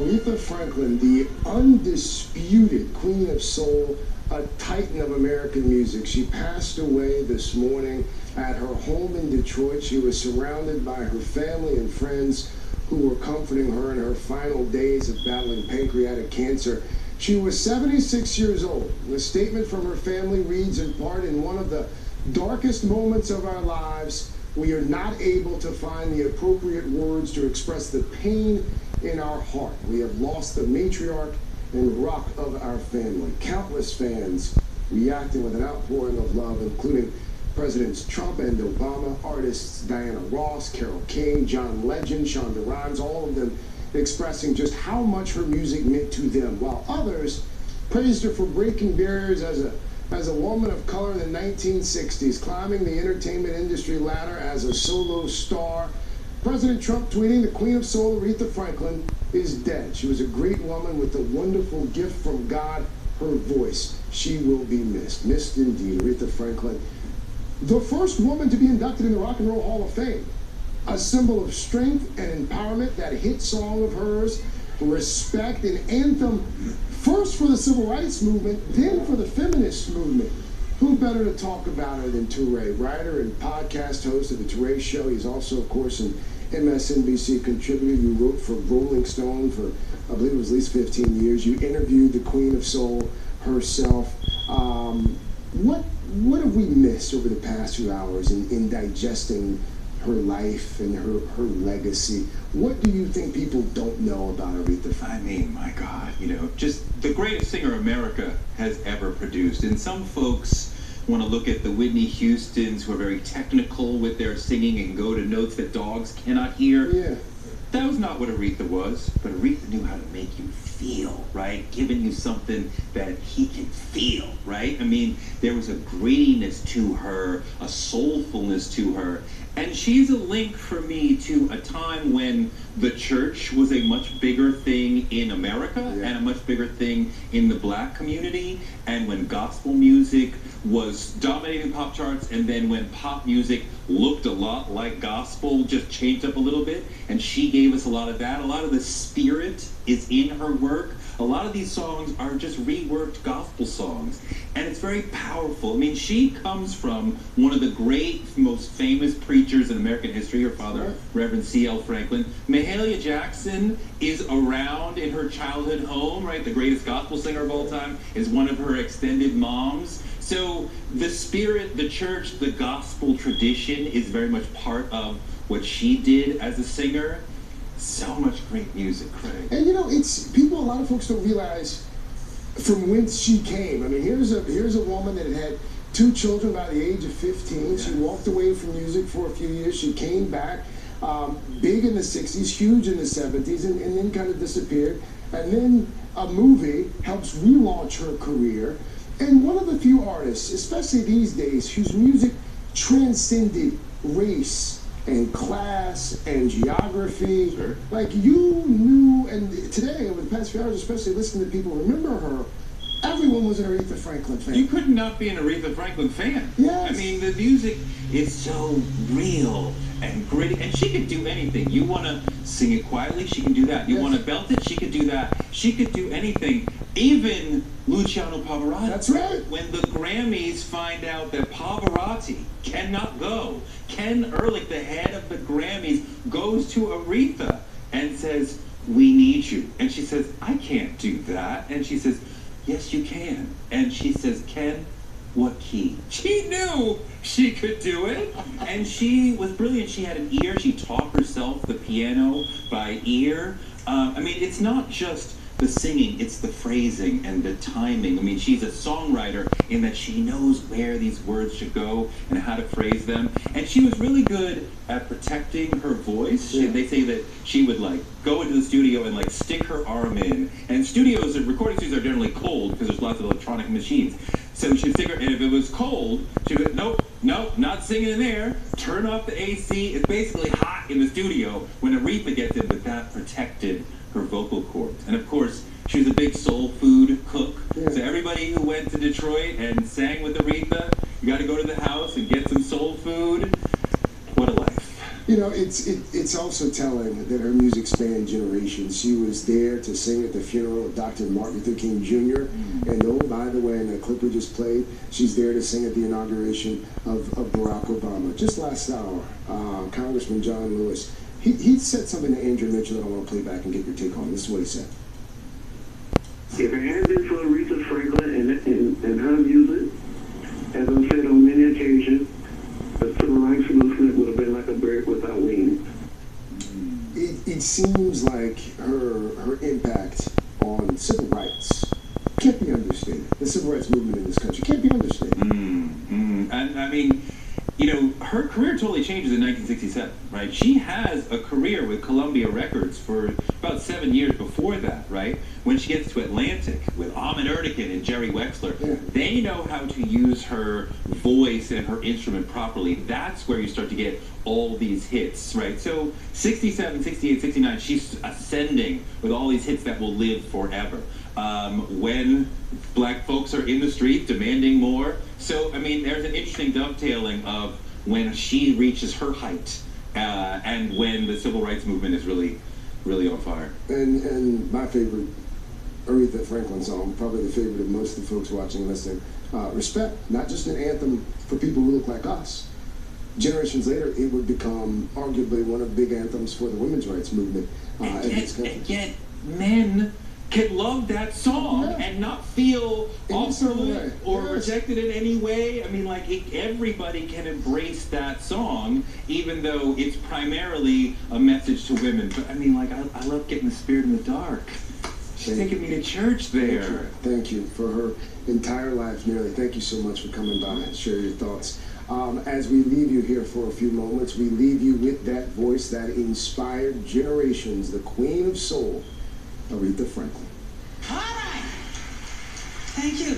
Aretha Franklin, the undisputed queen of soul, a titan of American music. She passed away this morning at her home in Detroit. She was surrounded by her family and friends who were comforting her in her final days of battling pancreatic cancer. She was 76 years old. The statement from her family reads in part, "In one of the darkest moments of our lives, we are not able to find the appropriate words to express the pain in our heart. We have lost the matriarch and rock of our family." Countless fans reacting with an outpouring of love, including Presidents Trump and Obama, artists Diana Ross, Carole King, John Legend, Shonda Rhimes, all of them expressing just how much her music meant to them, while others praised her for breaking barriers as a woman of color in the 1960s, climbing the entertainment industry ladder as a solo star. President Trump tweeting, "The Queen of Soul, Aretha Franklin, is dead. She was a great woman with a wonderful gift from God, her voice. She will be missed." Missed indeed. Aretha Franklin, the first woman to be inducted in the Rock and Roll Hall of Fame. A symbol of strength and empowerment, that hit song of hers, respect, an anthem first for the civil rights movement, then for the feminist movement. Who better to talk about her than Toure, writer and podcast host of the Toure Show. He's also, of course, an MSNBC contributor. You wrote for Rolling Stone for, I believe it was at least 15 years. You interviewed the Queen of Soul herself. What have we missed over the past few hours in digesting her life and her legacy? What do you think people don't know about Aretha Franklin? I mean, my God, just the greatest singer America has ever produced. And some folks want to look at the Whitney Houstons, who are very technical with their singing and go to notes that dogs cannot hear. Yeah. That was not what Aretha was, but Aretha knew how to make you feel, right? Giving you something that he can feel, right? I mean, there was a grittiness to her, a soulfulness to her, and she's a link for me to a time when the church was a much bigger thing in America and a much bigger thing in the black community, and when gospel music was dominating the pop charts, and then when pop music looked a lot like gospel, just changed up a little bit, and she gave us a lot of that. A lot of the spirit is in her work. A lot of these songs are just reworked gospel songs, and it's very powerful. I mean, she comes from one of the great, most famous preachers in American history, her father, Reverend C.L. Franklin. Mahalia Jackson is around in her childhood home, right? The greatest gospel singer of all time is one of her extended moms. So the spirit, the church, the gospel tradition is very much part of what she did as a singer. So much great music, Craig. And it's people. A lot of folks don't realize from whence she came. I mean, here's a woman that had 2 children by the age of 15. She walked away from music for a few years. She came back, big in the 60s, huge in the 70s, and then kind of disappeared. And then a movie helps relaunch her career. And one of the few artists, especially these days, whose music transcended race and class and geography. Sure. Like, you knew, and today, over the past few hours, especially listening to people remember her, everyone was an Aretha Franklin fan. You could not be an Aretha Franklin fan. Yes. I mean, the music is so real and gritty, and she could do anything. You want to sing it quietly, she can do that. You want to belt it, she could do that. She could do anything. Even Luciano Pavarotti. That's right. When the Grammys find out that Pavarotti cannot go, Ken Ehrlich, the head of the Grammys, goes to Aretha and says, "We need you." And she says, "I can't do that." And she says, "Yes, you can." And she says, "Ken, what key?" She knew she could do it. And she was brilliant. She had an ear. She taught herself the piano by ear. I mean, it's not just the singing, it's the phrasing and the timing. I mean, she's a songwriter in that she knows where these words should go and how to phrase them. And she was really good at protecting her voice. They say that she would go into the studio and stick her arm in. And recording studios are generally cold because there's lots of electronic machines. So she'd stick her, and if it was cold, she'd go, nope, not singing in there. Turn off the AC. It's basically hot in the studio when Aretha gets in, but that protected her vocal cords. And of course, she was a big soul food cook. So everybody who went to Detroit and sang with Aretha, you got to go to the house and get some soul food. What a life. It's also telling that her music spanned generations. generation. She was there to sing at the funeral of Dr. Martin Luther King Jr. And oh, by the way, in the clip we just played, she's there to sing at the inauguration of Barack Obama. Just last hour, Congressman John Lewis, he said something to Andrew Mitchell that I want to play back and get your take on. This is what he said. If it had been for Aretha Franklin and her music, as I've said on many occasions, the civil rights movement would have been like a bird without wings. It seems like her impact on civil rights can't be understated. The civil rights movement in this country can't be understated. And I mean, you know, her career totally changes in 1967, right? She has a career with Columbia Records for about 7 years before that, right? When she gets to Atlantic with Ahmet Ertegun and Jerry Wexler, they know how to use her voice and her instrument properly. That's where you start to get all these hits, right? So 67, 68, 69, she's ascending with all these hits that will live forever. When black folks are in the street demanding more. So, I mean, there's an interesting dovetailing of when she reaches her height and when the civil rights movement is really, really on fire. And my favorite Aretha Franklin song, probably the favorite of most of the folks watching and listening, Respect, not just an anthem for people who look like us. Generations later, it would become arguably one of the big anthems for the women's rights movement in this country. And yet, men can love that song and not feel awkward or rejected in any way. I mean, like, everybody can embrace that song, even though it's primarily a message to women. But I mean, like, I love Getting the Spirit in the Dark. She's taking me to church there. Thank you for her entire life, nearly. Thank you so much for coming by and share your thoughts. As we leave you here for a few moments, we leave you with that voice that inspired generations, the Queen of Soul, Aretha Franklin. All right. Thank you.